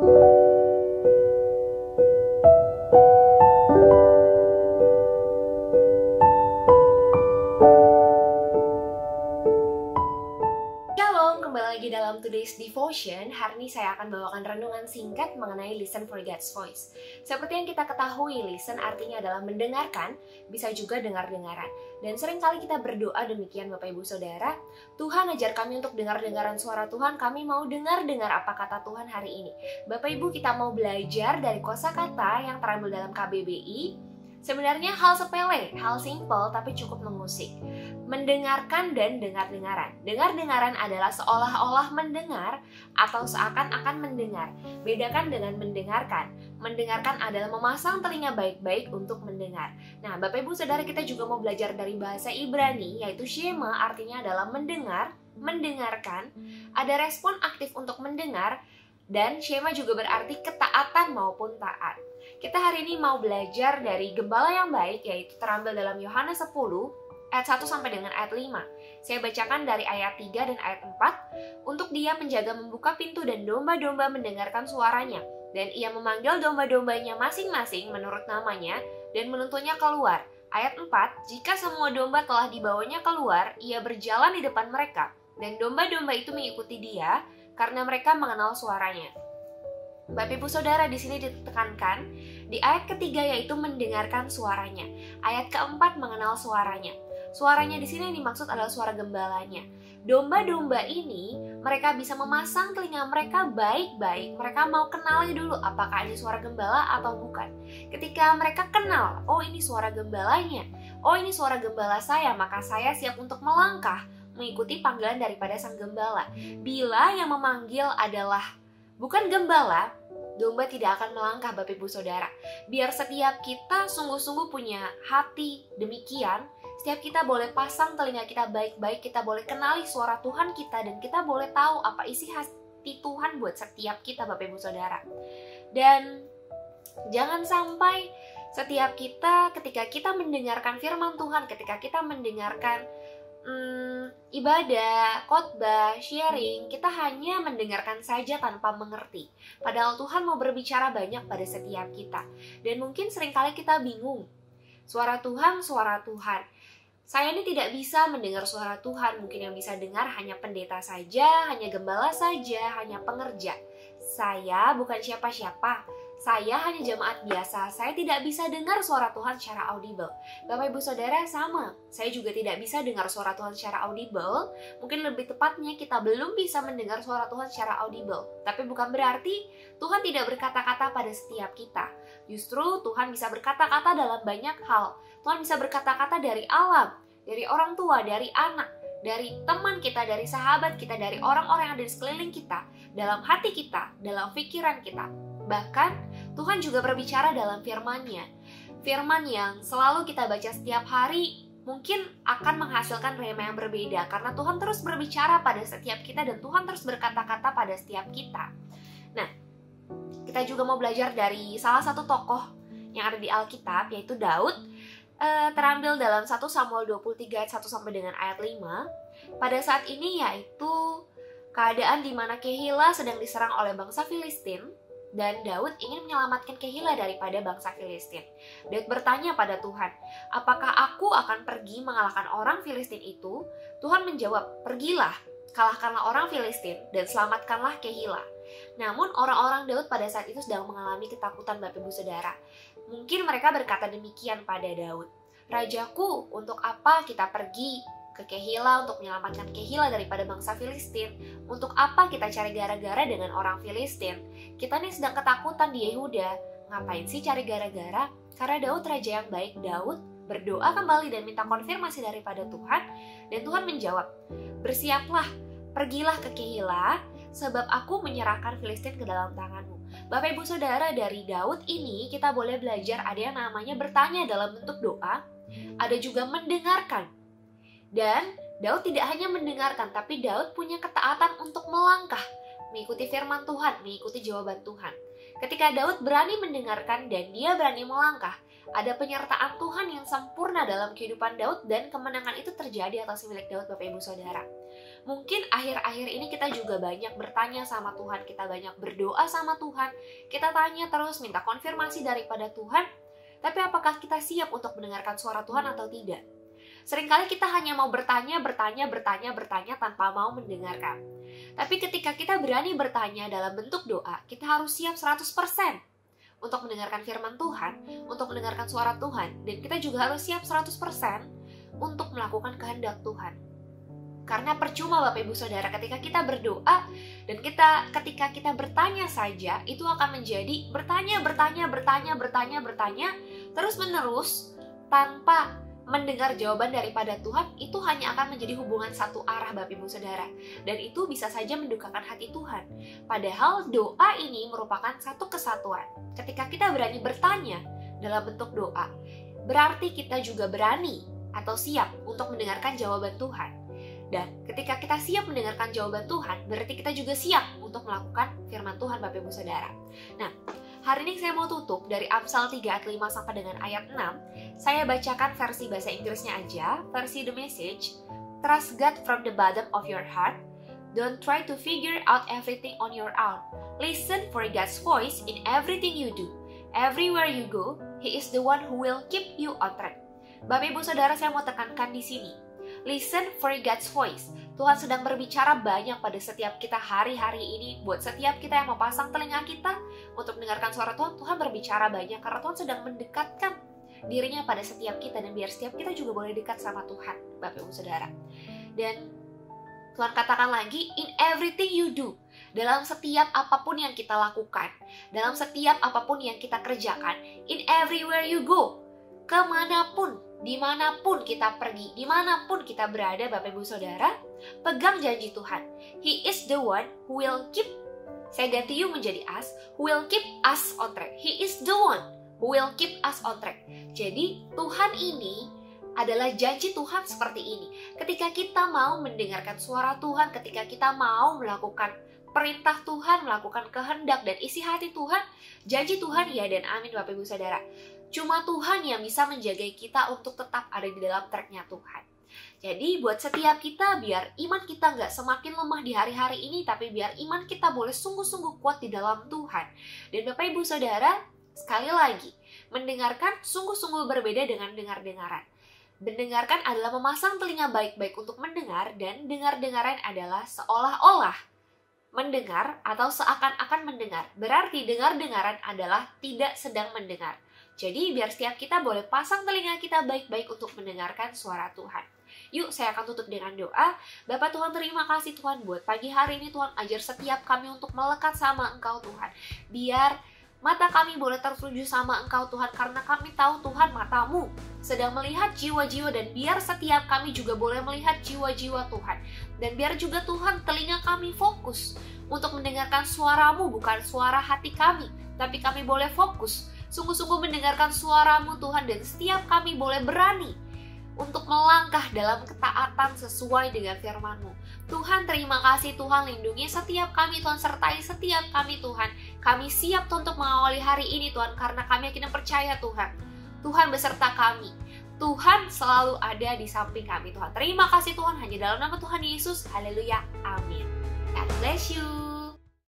Shalom, kembali lagi dalam Today's Devotion. Hari ini saya akan bawakan renungan singkat mengenai listen for God's voice. Seperti yang kita ketahui, listen artinya adalah mendengarkan, bisa juga dengar-dengaran. Dan seringkali kita berdoa demikian Bapak Ibu Saudara, Tuhan ajar kami untuk dengar-dengaran suara Tuhan, kami mau dengar-dengar apa kata Tuhan hari ini. Bapak Ibu, kita mau belajar dari kosakata yang terambil dalam KBBI. Sebenarnya hal sepele, hal simple tapi cukup mengusik. Mendengarkan dan dengar-dengaran. Dengar-dengaran adalah seolah-olah mendengar atau seakan-akan mendengar. Bedakan dengan mendengarkan. Mendengarkan adalah memasang telinga baik-baik untuk mendengar. Nah, Bapak Ibu Saudara, kita juga mau belajar dari bahasa Ibrani, yaitu shema artinya adalah mendengar, mendengarkan. Ada respon aktif untuk mendengar, dan shema juga berarti ketaatan maupun taat. Kita hari ini mau belajar dari gembala yang baik, yaitu terambil dalam Yohanes 10, ayat 1 sampai dengan ayat 5. Saya bacakan dari ayat 3 dan ayat 4. Untuk dia penjaga membuka pintu dan domba-domba mendengarkan suaranya. Dan ia memanggil domba-dombanya masing-masing menurut namanya dan menuntunnya keluar. Ayat 4, jika semua domba telah dibawanya keluar, ia berjalan di depan mereka. Dan domba-domba itu mengikuti dia karena mereka mengenal suaranya. Bapak Ibu Saudara, di sini ditekankan di ayat ketiga yaitu mendengarkan suaranya. Ayat keempat mengenal suaranya. Suaranya di sini yang dimaksud adalah suara gembalanya. Domba-domba ini mereka bisa memasang telinga mereka baik-baik. Mereka mau kenali dulu apakah ini suara gembala atau bukan. Ketika mereka kenal, oh ini suara gembalanya, oh ini suara gembala saya, maka saya siap untuk melangkah mengikuti panggilan daripada sang gembala. Bila yang memanggil adalah bukan gembala, domba tidak akan melangkah Bapak Ibu Saudara. Biar setiap kita sungguh-sungguh punya hati demikian, setiap kita boleh pasang telinga kita baik-baik, kita boleh kenali suara Tuhan kita, dan kita boleh tahu apa isi hati Tuhan buat setiap kita Bapak Ibu Saudara. Dan jangan sampai setiap kita ketika kita mendengarkan firman Tuhan, ketika kita mendengarkan ibadah, khotbah, sharing, kita hanya mendengarkan saja tanpa mengerti. Padahal Tuhan mau berbicara banyak pada setiap kita. Dan mungkin seringkali kita bingung. Suara Tuhan, suara Tuhan. Saya ini tidak bisa mendengar suara Tuhan. Mungkin yang bisa dengar hanya pendeta saja, hanya gembala saja, hanya pengerja. Saya bukan siapa-siapa. Saya hanya jemaat biasa. Saya tidak bisa dengar suara Tuhan secara audible. Bapak Ibu Saudara sama. Saya juga tidak bisa dengar suara Tuhan secara audible. Mungkin lebih tepatnya kita belum bisa mendengar suara Tuhan secara audible. Tapi bukan berarti Tuhan tidak berkata-kata pada setiap kita. Justru Tuhan bisa berkata-kata dalam banyak hal. Tuhan bisa berkata-kata dari alam, dari orang tua, dari anak, dari teman kita, dari sahabat kita, dari orang-orang yang ada di sekeliling kita, dalam hati kita, dalam pikiran kita. Bahkan Tuhan juga berbicara dalam firman-Nya. Firman yang selalu kita baca setiap hari mungkin akan menghasilkan rema yang berbeda, karena Tuhan terus berbicara pada setiap kita dan Tuhan terus berkata-kata pada setiap kita. Nah, kita juga mau belajar dari salah satu tokoh yang ada di Alkitab, yaitu Daud. Terambil dalam 1 Samuel 23 ayat 1 sampai dengan ayat 5. Pada saat ini yaitu keadaan di mana Kehila sedang diserang oleh bangsa Filistin, dan Daud ingin menyelamatkan Kehila daripada bangsa Filistin. Daud bertanya pada Tuhan, apakah aku akan pergi mengalahkan orang Filistin itu? Tuhan menjawab, pergilah, kalahkanlah orang Filistin dan selamatkanlah Kehila. Namun orang-orang Daud pada saat itu sedang mengalami ketakutan Bapak Ibu Saudara. Mungkin mereka berkata demikian pada Daud, Rajaku, untuk apa kita pergi ke Kehila untuk menyelamatkan Kehila daripada bangsa Filistin? Untuk apa kita cari gara-gara dengan orang Filistin? Kita nih sedang ketakutan di Yehuda. Ngapain sih cari gara-gara? Karena Daud raja yang baik, Daud berdoa kembali dan minta konfirmasi daripada Tuhan. Dan Tuhan menjawab, bersiaplah, pergilah ke Kehila, sebab aku menyerahkan Filistin ke dalam tanganmu. Bapak Ibu Saudara, dari Daud ini kita boleh belajar ada yang namanya bertanya dalam bentuk doa, ada juga mendengarkan. Dan Daud tidak hanya mendengarkan, tapi Daud punya ketaatan untuk melangkah, mengikuti firman Tuhan, mengikuti jawaban Tuhan. Ketika Daud berani mendengarkan dan dia berani melangkah, ada penyertaan Tuhan yang sempurna dalam kehidupan Daud dan kemenangan itu terjadi atas milik Daud, Bapak Ibu Saudara. Mungkin akhir-akhir ini kita juga banyak bertanya sama Tuhan, kita banyak berdoa sama Tuhan, kita tanya terus, minta konfirmasi daripada Tuhan, tapi apakah kita siap untuk mendengarkan suara Tuhan atau tidak? Seringkali kita hanya mau bertanya tanpa mau mendengarkan. Tapi ketika kita berani bertanya dalam bentuk doa, kita harus siap 100% untuk mendengarkan firman Tuhan, untuk mendengarkan suara Tuhan, dan kita juga harus siap 100% untuk melakukan kehendak Tuhan. Karena percuma Bapak Ibu Saudara ketika kita berdoa dan ketika kita bertanya saja, itu akan menjadi bertanya terus menerus tanpa mendengar jawaban daripada Tuhan. Itu hanya akan menjadi hubungan satu arah Bapak Ibu Saudara, dan itu bisa saja mendukakan hati Tuhan. Padahal doa ini merupakan satu kesatuan. Ketika kita berani bertanya dalam bentuk doa, berarti kita juga berani atau siap untuk mendengarkan jawaban Tuhan. Dan ketika kita siap mendengarkan jawaban Tuhan, berarti kita juga siap untuk melakukan firman Tuhan Bapak Ibu Saudara. Nah, hari ini saya mau tutup dari Amsal 3 ayat 5 sampai dengan ayat 6. Saya bacakan versi bahasa Inggrisnya aja, versi The Message. Trust God from the bottom of your heart. Don't try to figure out everything on your own. Listen for God's voice in everything you do. Everywhere you go, He is the one who will keep you on track. Bapak Ibu Saudara, saya mau tekankan di sini. Listen for God's voice. Tuhan sedang berbicara banyak pada setiap kita hari-hari ini. Buat setiap kita yang memasang telinga kita untuk mendengarkan suara Tuhan, Tuhan berbicara banyak karena Tuhan sedang mendekatkan dirinya pada setiap kita, dan biar setiap kita juga boleh dekat sama Tuhan, Bapak Ibu Saudara. Dan Tuhan katakan lagi, in everything you do. Dalam setiap apapun yang kita lakukan, dalam setiap apapun yang kita kerjakan, in everywhere you go, kemanapun, dimanapun kita pergi, dimanapun kita berada, Bapak Ibu Saudara, pegang janji Tuhan. He is the one who will keep, saya ganti you menjadi us, who will keep us on track. He is the one who will keep us on track. Jadi Tuhan ini adalah janji Tuhan seperti ini. Ketika kita mau mendengarkan suara Tuhan, ketika kita mau melakukan perintah Tuhan, melakukan kehendak dan isi hati Tuhan, janji Tuhan ya dan amin Bapak Ibu Saudara. Cuma Tuhan yang bisa menjaga kita untuk tetap ada di dalam tracknya Tuhan. Jadi buat setiap kita, biar iman kita nggak semakin lemah di hari-hari ini, tapi biar iman kita boleh sungguh-sungguh kuat di dalam Tuhan. Dan Bapak Ibu Saudara, sekali lagi, mendengarkan sungguh-sungguh berbeda dengan dengar-dengaran. Mendengarkan adalah memasang telinga baik-baik untuk mendengar, dan dengar-dengaran adalah seolah-olah mendengar atau seakan-akan mendengar. Berarti dengar-dengaran adalah tidak sedang mendengar. Jadi biar setiap kita boleh pasang telinga kita baik-baik untuk mendengarkan suara Tuhan. Yuk, saya akan tutup dengan doa. Bapak Tuhan, terima kasih Tuhan buat pagi hari ini. Tuhan, ajar setiap kami untuk melekat sama Engkau Tuhan. Biar mata kami boleh tertuju sama Engkau Tuhan, karena kami tahu Tuhan matamu sedang melihat jiwa-jiwa, dan biar setiap kami juga boleh melihat jiwa-jiwa Tuhan. Dan biar juga Tuhan telinga kami fokus untuk mendengarkan suaramu, bukan suara hati kami, tapi kami boleh fokus sungguh-sungguh mendengarkan suaramu Tuhan, dan setiap kami boleh berani untuk melangkah dalam ketaatan sesuai dengan firman-Mu. Tuhan, terima kasih Tuhan, lindungi setiap kami Tuhan, sertai setiap kami Tuhan. Kami siap untuk mengawali hari ini Tuhan, karena kami yakin dan percaya Tuhan, Tuhan beserta kami. Tuhan selalu ada di samping kami Tuhan. Terima kasih Tuhan, hanya dalam nama Tuhan Yesus. Haleluya, amin. God bless you.